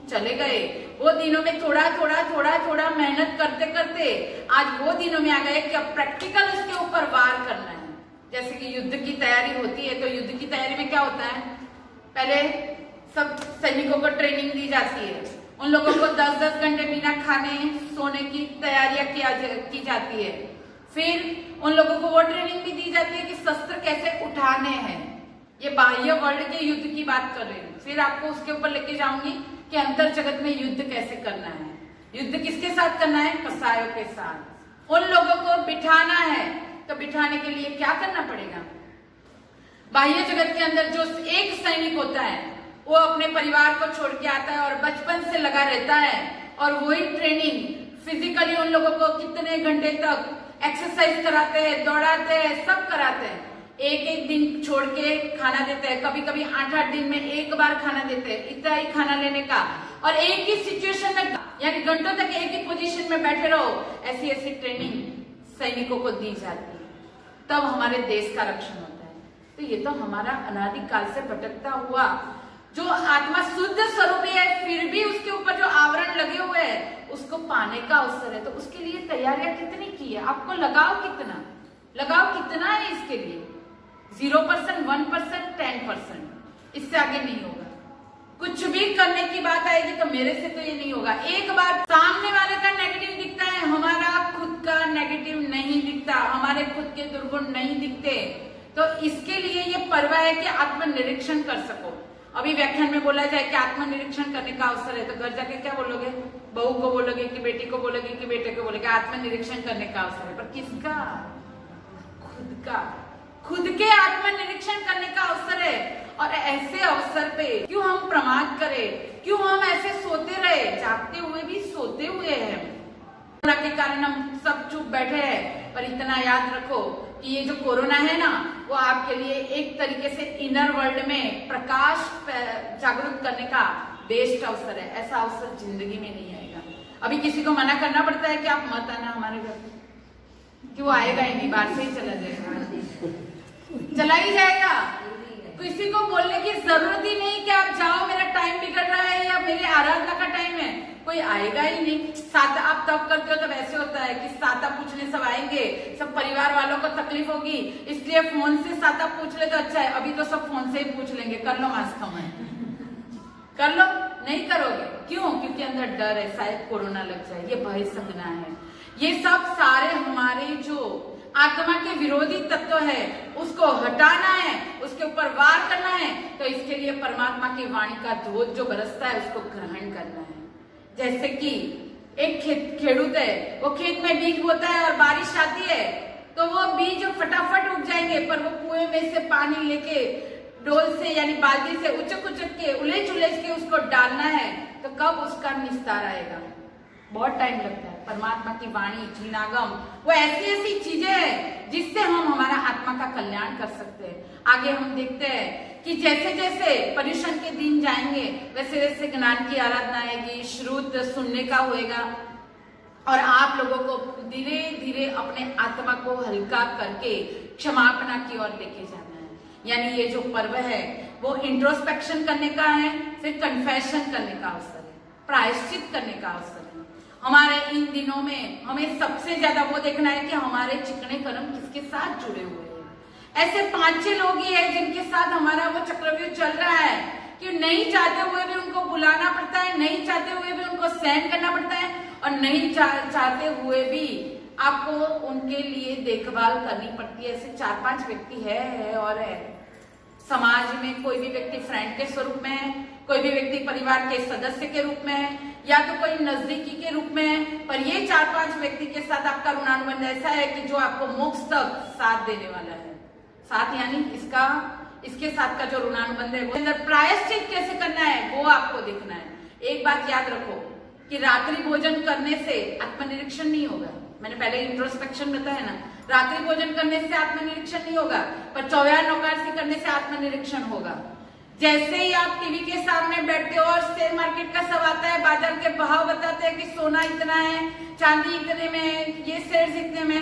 चले गए, वो दिनों में थोड़ा मेहनत करते करते आज वो दिनों में आ गए कि अब प्रैक्टिकल उसके ऊपर वार करना है। जैसे कि युद्ध की तैयारी होती है, तो युद्ध की तैयारी में क्या होता है? पहले सब सैनिकों को ट्रेनिंग दी जाती है, उन लोगों को 10-10 घंटे बिना खाने सोने की तैयारियां की जाती है। फिर उन लोगों को वो ट्रेनिंग भी दी जाती है कि शस्त्र कैसे उठाने हैं। ये बाह्य वर्ल्ड के युद्ध की बात कर रही हूँ। फिर आपको उसके ऊपर लेके जाऊंगी कि अंतर जगत में युद्ध कैसे करना है। युद्ध किसके साथ करना है? कसायों के साथ। उन लोगों को बिठाना है, तो बिठाने के लिए क्या करना पड़ेगा? बाह्य जगत के अंदर जो एक सैनिक होता है वो अपने परिवार को छोड़ के आता है और बचपन से लगा रहता है, और वही ट्रेनिंग फिजिकली उन लोगों को कितने घंटे तक एक्सरसाइज कराते हैं, दौड़ाते हैं, सब कराते हैं। एक दिन छोड़ के खाना देते हैं, कभी कभी 8-8 दिन में एक बार खाना देते हैं, इतना ही खाना लेने का, और एक ही सिचुएशन में यानी घंटों तक एक ही पोजीशन में बैठे रहो। ऐसी ऐसी ट्रेनिंग सैनिकों को दी जाती है, तब हमारे देश का रक्षण होता है। तो ये तो हमारा अनादिकाल से भटकता हुआ जो आत्मा शुद्ध स्वरूप है, फिर भी उसके ऊपर जो आवरण लगे हुए हैं उसको पाने का अवसर है। तो उसके लिए तैयारियां कितनी की है? आपको लगाओ कितना है इसके लिए? 0%, 1%, 10%, इससे आगे नहीं होगा। कुछ भी करने की बात आएगी तो मेरे से तो ये नहीं होगा। एक बार सामने वाले का नेगेटिव दिखता है, हमारा खुद के दुर्गुण नहीं दिखते, तो इसके लिए ये पर्व है कि आत्मनिरीक्षण कर सको। अभी व्याख्यान में बोला जाए कि आत्मनिरीक्षण करने का अवसर है, तो घर जाके क्या बोलोगे? बहू को बोलोगे कि बेटी को बोलोगे कि बेटे को बोलोगे? आत्मनिरीक्षण करने का अवसर है, पर किसका? खुद का। खुद के आत्मनिरीक्षण करने का अवसर है। और ऐसे अवसर पे क्यों हम प्रमाद करें? क्यों हम ऐसे सोते रहे? जागते हुए भी सोते हुए हैं। कोरोना के कारण हम सब चुप बैठे हैं, पर इतना याद रखो कि ये जो कोरोना है ना, वो आपके लिए एक तरीके से इनर वर्ल्ड में प्रकाश जागरूक करने का बेस्ट अवसर है। ऐसा अवसर जिंदगी में नहीं आएगा। अभी किसी को मना करना पड़ता है कि आप मत आना हमारे घर, कि वो आएगा ही नहीं, बाहर से ही चला जाएगा, चला ही जाएगा। किसी को बोलने की जरूरत ही नहीं कि आप जाओ, मेरा टाइम बिगड़ रहा है या मेरे आराधना का टाइम है, कोई आएगा ही नहीं। सादा आप तब करते हो तब ऐसे होता है कि सादा पूछने सब आएंगे, सब परिवार वालों को तकलीफ होगी, इसलिए फोन से सादा पूछ ले तो अच्छा है। अभी तो सब फोन से ही पूछ लेंगे, कर लो मास्क कमाए, कर लो। नहीं करोगे, क्यों? क्योंकि अंदर डर है, शायद कोरोना लग जाए, ये भय सपना है। ये सब सारे हमारे जो आत्मा के विरोधी तत्व है, उसको हटाना है, उसके ऊपर वार करना है। तो इसके लिए परमात्मा की वाणी का धोध जो बरसता है, उसको ग्रहण करना है। जैसे कि एक खेडूत है, वो खेत में बीज बोता है और बारिश आती है, तो वो बीज फटाफट उग जाएंगे, पर वो कुएं में से पानी लेके डोल से यानी बाल्टी से उचक के उलेच के उसको डालना है, तो कब उसका निस्तार आएगा? बहुत टाइम लगता है। परमात्मा की वाणी, जीनागम, वो ऐसी ऐसी चीजें हैं जिससे हम हमारा आत्मा का कल्याण कर सकते हैं। आगे हम देखते हैं कि जैसे जैसे पर्युषण के दिन जाएंगे, वैसे वैसे ज्ञान की आराधना आएगी, श्रुत सुनने का होएगा, और आप लोगों को धीरे धीरे अपने आत्मा को हल्का करके क्षमापना की ओर लेके जाना है। यानी ये जो पर्व है वो इंट्रोस्पेक्शन करने का है, फिर कन्फेशन करने का अवसर है, प्रायश्चित करने का अवसर है। हमारे इन दिनों में हमें सबसे ज्यादा वो देखना है कि हमारे चिकने कर्म किसके साथ जुड़े हुए हैं। ऐसे 5-6 लोग ही है जिनके साथ हमारा वो चक्रव्यूह चल रहा है कि नहीं चाहते हुए भी उनको बुलाना पड़ता है, नहीं चाहते हुए भी उनको सहन करना पड़ता है, और नहीं चाहते हुए भी आपको उनके लिए देखभाल करनी पड़ती है। ऐसे 4-5 व्यक्ति है और है समाज में। कोई भी व्यक्ति फ्रेंड के स्वरूप में है, कोई भी व्यक्ति परिवार के सदस्य के रूप में है, या तो कोई नजदीकी के रूप में है, पर ये 4-5 व्यक्ति के साथ आपका ऋणानुबंध ऐसा है कि जो आपको मोक्ष तक साथ देने वाला है। साथ यानी इसके साथ का जो ऋणानुबंध है, वो अंदर प्रायश्चित कैसे करना है वो आपको देखना है। एक बात याद रखो कि रात्रि भोजन करने से आत्मनिरीक्षण नहीं होगा। मैंने पहले इंट्रोस्पेक्शन बताया ना, रात्रि भोजन करने से आत्मनिरीक्षण नहीं होगा, पर 24 नौकारसी करने से आत्मनिरीक्षण होगा। जैसे ही आप टीवी के सामने बैठते हो और शेयर मार्केट का सब आता है, बाजार के भाव बताते हैं कि सोना इतना है, चांदी इतने में है, ये शेयर इतने में,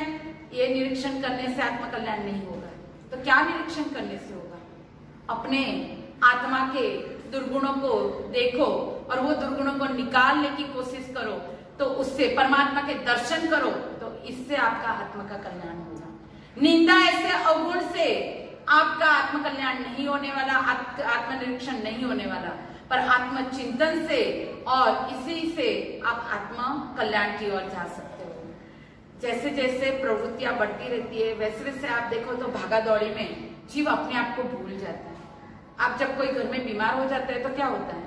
ये निरीक्षण करने से आत्म कल्याण नहीं होगा। तो क्या निरीक्षण करने से होगा? अपने आत्मा के दुर्गुणों को देखो और वो दुर्गुणों को निकालने की कोशिश करो, तो उससे परमात्मा के दर्शन करो, तो इससे आपका आत्मा का कल्याण होगा। निंदा ऐसे अवगुण से आपका आत्म कल्याण नहीं होने वाला, आत्मनिरीक्षण नहीं होने वाला, पर आत्मचिंतन से और इसी से आप आत्मा कल्याण की ओर जा सकते हो। जैसे जैसे प्रवृत्तियां बढ़ती रहती है, वैसे वैसे आप देखो तो भागा दौड़ी में जीव अपने आप को भूल जाता है। आप जब कोई घर में बीमार हो जाते हैं तो क्या होता है?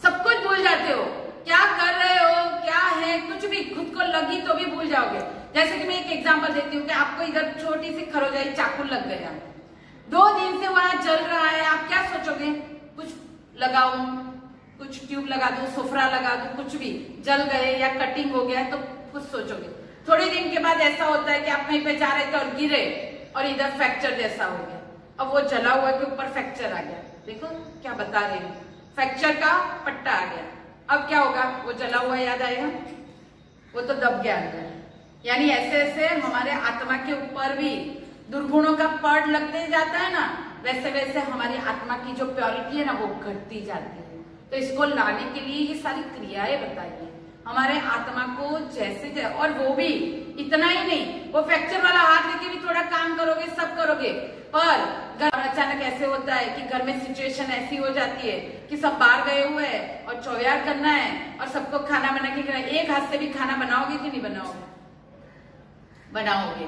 सब कुछ भूल जाते हो, क्या कर रहे हो, क्या है, कुछ भी खुद को लगी तो भी भूल जाओगे। जैसे कि मैं एक एग्जांपल देती हूँ कि आपको इधर छोटी सी खरोजाई चाकू लग गया, 2 दिन से वहां जल रहा है, आप क्या सोचोगे? कुछ लगाऊं, कुछ ट्यूब लगा दूं, सोफरा लगा दूं, कुछ भी, जल गए या कटिंग हो गया तो कुछ सोचोगे। थोड़े दिन के बाद ऐसा होता है कि आप कहीं पे जा रहे थे और गिरे और इधर फ्रैक्चर जैसा हो गया, अब वो जला हुआ के ऊपर फ्रैक्चर आ गया। देखो क्या बता रही हूँ, फ्रैक्चर का पट्टा आ गया। अब क्या होगा? वो जला हुआ याद आएगा, वो तो दब गया अंदर। यानी ऐसे ऐसे हमारे आत्मा के ऊपर भी दुर्गुणों का पड़ लगते जाता है ना, वैसे वैसे हमारी आत्मा की जो प्योरिटी है ना वो घटती जाती है। तो इसको लाने के लिए ये सारी क्रियाएं बताई है हमारे आत्मा को, जैसे और वो भी इतना ही नहीं, वो फ्रैक्चर वाला हाथ लेके भी थोड़ा काम करोगे, सब करोगे, पर घर अचानक ऐसे होता है कि घर में सिचुएशन ऐसी हो जाती है कि सब बाहर गए हुए हैं और चौयार करना है और सबको खाना बना के, एक हाथ से भी खाना बनाओगे कि नहीं बनाओगे? बनाओगे।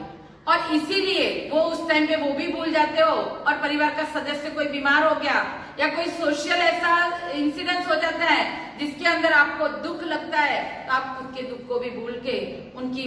और इसीलिए वो उस टाइम पे वो भी भूल जाते हो, और परिवार का सदस्य कोई बीमार हो गया या कोई सोशल ऐसा इंसिडेंट हो जाता है जिसके अंदर आपको दुख लगता है, तो आप खुद के दुख को भी भूल के उनकी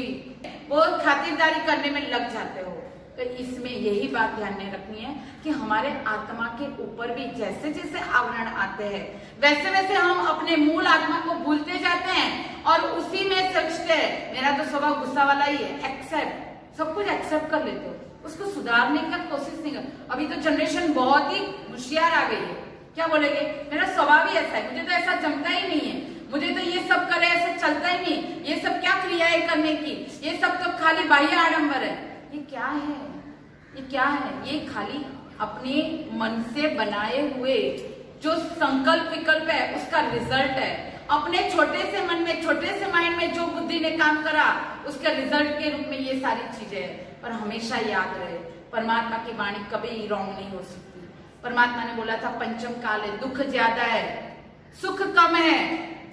वो खातिरदारी करने में लग जाते हो। तो इसमें यही बात ध्यान में रखनी है कि हमारे आत्मा के ऊपर भी जैसे जैसे आवरण आते हैं वैसे वैसे हम अपने मूल आत्मा को भूलते जाते हैं और उसी में सोचते हैं मेरा तो स्वभाव गुस्सा वाला ही है, एक्सेप्ट, सब कुछ एक्सेप्ट कर लेते हो, उसको सुधारने का कोशिश नहीं कर। अभी तो जनरेशन बहुत ही होशियार आ गई है, क्या बोलेंगे मेरा स्वभाव ही ऐसा है, मुझे तो ऐसा जमता ही नहीं है, मुझे तो ये सब करे ऐसे चलता ही नहीं, ये सब क्या क्रियाएं करने की, ये सब तो खाली बाह्य आडंबर है। ये क्या है, ये क्या है? ये खाली अपने मन से बनाए हुए जो संकल्प विकल्प है उसका रिजल्ट है। अपने छोटे से मन में, छोटे से माइंड में जो बुद्धि ने काम करा उसके रिजल्ट के रूप में ये सारी चीजें है। पर हमेशा याद रहे परमात्मा की वाणी कभी रॉन्ग नहीं हो सकती। परमात्मा ने बोला था पंचम काल है, दुख ज्यादा है, सुख कम है।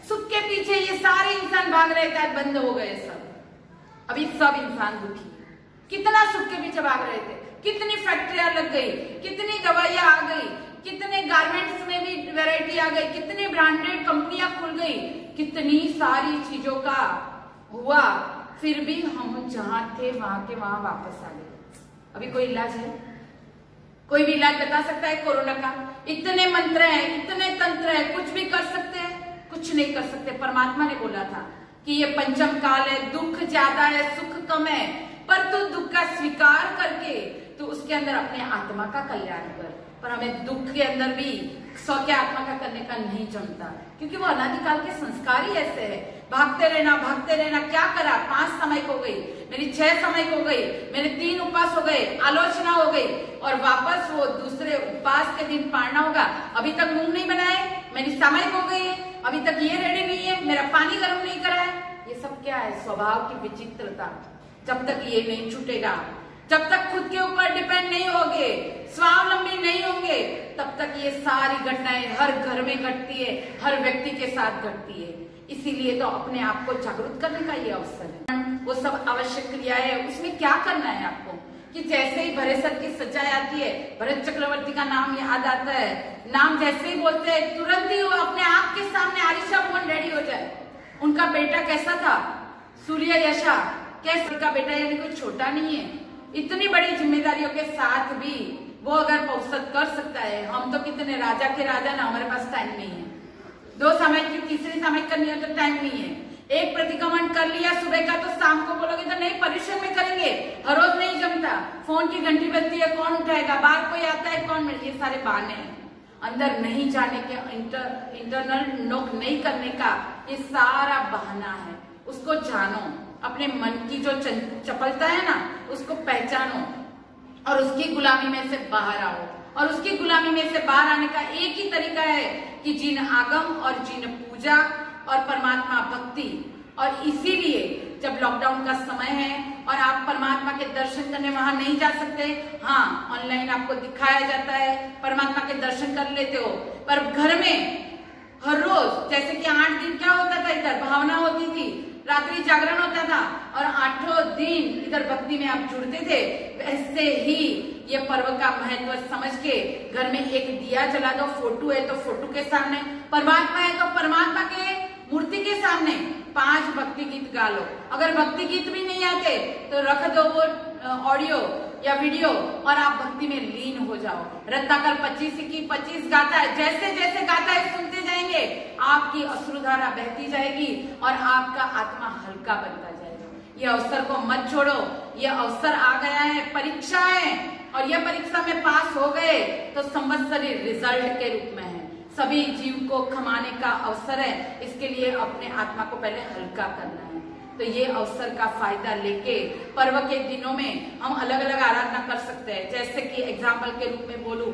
सुख के पीछे ये सारे इंसान भाग रहे थे, बंद हो गए सब। अभी सब इंसान दुखी है। कितना सुख के पीछे भाग रहे थे, कितनी फैक्ट्रियां लग गई, कितनी दवाइयां आ गई, कितने गारमेंट्स में भी वैरायटी आ गई, कितनी ब्रांडेड कंपनियां खुल गई, कितनी सारी चीजों का हुआ, फिर भी हम जहां थे वहां के वहां वापस आ गए। अभी कोई इलाज है? कोई भी इलाज बता सकता है कोरोना का? इतने मंत्र हैं, इतने तंत्र है, कुछ भी कर सकते हैं? कुछ नहीं कर सकते। परमात्मा ने बोला था कि ये पंचम काल है, दुख ज्यादा है, सुख कम है, पर तू दुख का स्वीकार करके तू उसके अंदर अपने आत्मा का कल्याण कर। पर हमें दुख के अंदर भी स्व के आत्मा का करने का नहीं जमता, क्योंकि वो अनादिकाल के संस्कार ही ऐसे है। भागते रहना। क्या करा? 5 समय हो गई, मेरी 6 समय हो गई, मेरे 3 उपवास हो गए, आलोचना हो गई, और वापस वो दूसरे उपवास के दिन पाड़ना होगा। अभी तक मुंह नहीं बनाए, मेरी समय हो गई है, अभी तक ये रेडी नहीं है, मेरा पानी गर्म नहीं करा है। ये सब क्या है? स्वभाव की विचित्रता। जब तक ये नहीं छूटेगा, जब तक खुद के ऊपर डिपेंड नहीं होगे, स्वावलंबी नहीं होंगे, तब तक ये सारी घटनाएं हर घर में घटती है, हर व्यक्ति के साथ घटती है। इसीलिए तो अपने आप को जागरूक करने का ये अवसर है। वो सब आवश्यक क्रिया है, उसमें क्या करना है आपको कि जैसे ही भरत सर की सच्चाई आती है, भरत चक्रवर्ती का नाम याद आता है, नाम जैसे ही बोलते हैं तुरंत ही वो अपने आप के सामने आलिशा भवन रेडी हो जाए। उनका बेटा कैसा था? सूर्य यशा, कैसे का बेटा, यानी कोई छोटा नहीं है। इतनी बड़ी जिम्मेदारियों के साथ भी वो अगर पौसत कर सकता है, हम तो कितने राजा के राजा ना, हमारे पास टाइम नहीं है। 2 समय की तीसरी समय करनी है तो टाइम नहीं है। एक प्रतिक्रमण कर लिया सुबह का तो शाम को बोलोगे तो नहीं, परिश्रम में करेंगे, हर रोज नहीं जमता। फोन की घंटी बजती है, कौन उठाएगा, बाहर कोई आता है, कौन, ये सारे बहाने हैं। अंदर नहीं जाने के, इंटरनल नोक नहीं करने का ये सारा बहाना है। उसको जानो, अपने मन की जो चपलता है ना उसको पहचानो और उसकी गुलामी में से बाहर आओ। और उसकी गुलामी में से बाहर आने का एक ही तरीका है कि जिन आगम और जिन पूजा और परमात्मा भक्ति। और इसीलिए जब लॉकडाउन का समय है और आप परमात्मा के दर्शन करने वहां नहीं जा सकते, हाँ ऑनलाइन आपको दिखाया जाता है, परमात्मा के दर्शन कर लेते हो, पर घर में हर रोज जैसे कि 8 दिन क्या होता था, इधर भावना होती थी, रात्रि जागरण होता था, और 8 दिन इधर भक्ति में आप जुड़ते थे। वैसे ही ये पर्व का महत्व समझ के घर में एक दिया जला दो, फोटो है तो फोटो के सामने, परमात्मा है तो परमात्मा के मूर्ति के सामने 5 भक्ति गीत गा लो। अगर भक्ति गीत भी नहीं आते तो रख दो वो ऑडियो या वीडियो और आप भक्ति में लीन हो जाओ। रत्नाकर 25 की 25 गाता है, जैसे जैसे गाता है सुनते जाएंगे, आपकी अश्रुधारा बहती जाएगी और आपका आत्मा हल्का बनता जाएगा। ये अवसर को मत छोड़ो, ये अवसर आ गया है, परीक्षा है, और यह परीक्षा में पास हो गए तो संवत्सरी रिजल्ट के रूप में है। सभी जीव को कमाने का अवसर है, इसके लिए अपने आत्मा को पहले हल्का करना है। तो ये अवसर का फायदा लेके पर्व के दिनों में हम अलग अलग आराधना कर सकते हैं। जैसे कि एग्जाम्पल के रूप में बोलूं,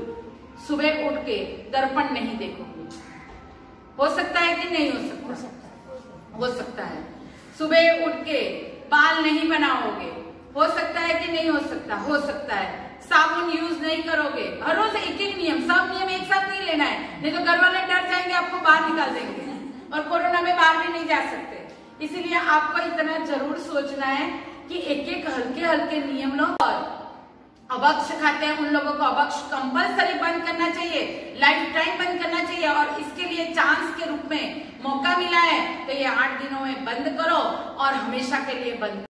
सुबह उठ के दर्पण नहीं देखोगे, हो सकता है कि नहीं हो सकता? हो सकता है। सुबह उठ के बाल नहीं बनाओगे, हो सकता है कि नहीं हो सकता? हो सकता है। साबुन यूज नहीं करोगे, हर रोज एक एक नियम, सब नियम एक साथ नहीं लेना है, नहीं तो घर वाले डर जाएंगे, आपको बाहर निकाल देंगे, और कोरोना में बाहर भी नहीं जा सकते। इसीलिए आपको इतना जरूर सोचना है कि एक एक हल्के हल्के नियम लो और अभक्ष खाते हैं उन लोगों को अभक्ष कंपल्सरी बंद करना चाहिए, लाइफ टाइम बंद करना चाहिए। और इसके लिए चांस के रूप में मौका मिला है तो ये 8 दिनों में बंद करो और हमेशा के लिए बंद